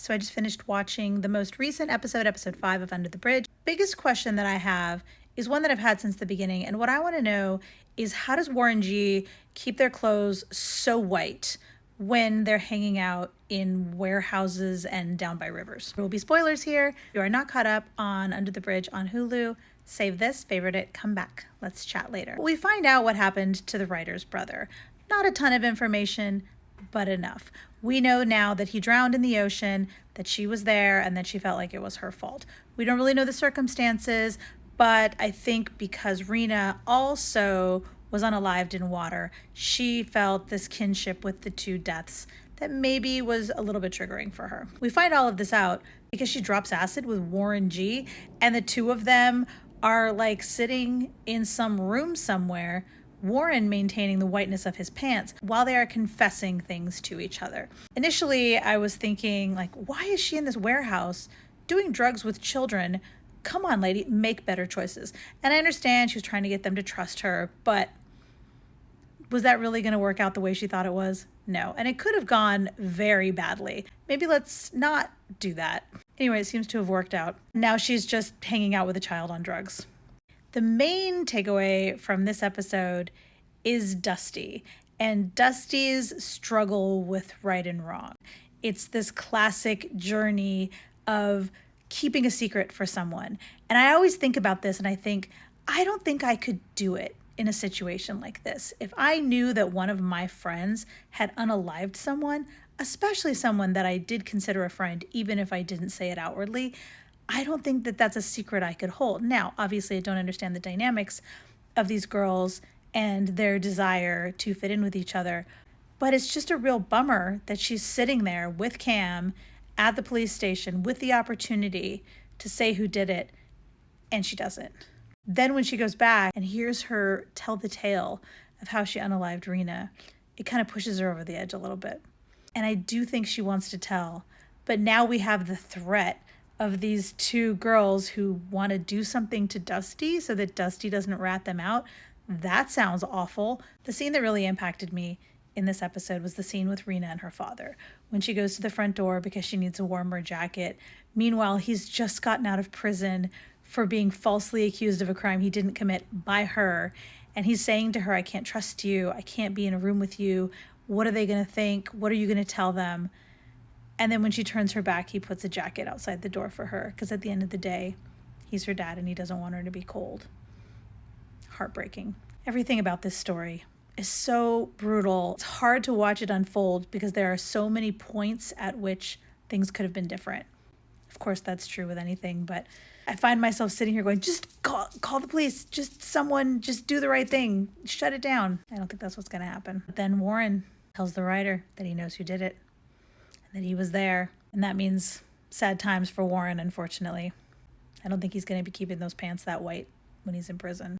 So I just finished watching the most recent episode, episode 5 of Under the Bridge. Biggest question that I have is one that I've had since the beginning. And what I want to know is, how does Warren G keep their clothes so white when they're hanging out in warehouses and down by rivers? There will be spoilers here. If you are not caught up on Under the Bridge on Hulu, save this, favorite it, come back. Let's chat later. We find out what happened to the writer's brother. Not a ton of information, but enough. We know now that he drowned in the ocean, that she was there, and that she felt like it was her fault. We don't really know the circumstances, but I think because Rena also was unalived in water, she felt this kinship with the two deaths that maybe was a little bit triggering for her. We find all of this out because she drops acid with Warren G, and the two of them are like sitting in some room somewhere, Warren maintaining the whiteness of his pants while they are confessing things to each other. Initially, I was thinking, like, why is she in this warehouse doing drugs with children? Come on, lady, make better choices. And I understand she was trying to get them to trust her, but was that really going to work out the way she thought it was? No. And it could have gone very badly. Maybe let's not do that. Anyway, it seems to have worked out. Now she's just hanging out with a child on drugs. The main takeaway from this episode is Dusty and Dusty's struggle with right and wrong. It's this classic journey of keeping a secret for someone. And I always think about this and I think, I don't think I could do it in a situation like this. If I knew that one of my friends had unalived someone, especially someone that I did consider a friend, even if I didn't say it outwardly, I don't think that that's a secret I could hold. Now, obviously, I don't understand the dynamics of these girls and their desire to fit in with each other, but it's just a real bummer that she's sitting there with Cam at the police station with the opportunity to say who did it, and she doesn't. Then when she goes back and hears her tell the tale of how she unalived Rena, it kind of pushes her over the edge a little bit. And I do think she wants to tell, but now we have the threat of these two girls who want to do something to Dusty so that Dusty doesn't rat them out. That sounds awful. The scene that really impacted me in this episode was the scene with Rena and her father, when she goes to the front door because she needs a warmer jacket. Meanwhile, he's just gotten out of prison for being falsely accused of a crime he didn't commit by her. And he's saying to her, I can't trust you. I can't be in a room with you. What are they going to think? What are you going to tell them? And then when she turns her back, he puts a jacket outside the door for her, because at the end of the day, he's her dad and he doesn't want her to be cold. Heartbreaking. Everything about this story is so brutal. It's hard to watch it unfold because there are so many points at which things could have been different. Of course, that's true with anything, but I find myself sitting here going, just call the police, just someone, just do the right thing, shut it down. I don't think that's what's going to happen. But then Warren tells the writer that he knows who did it, that he was there. And that means sad times for Warren, unfortunately. I don't think he's going to be keeping those pants that white when he's in prison.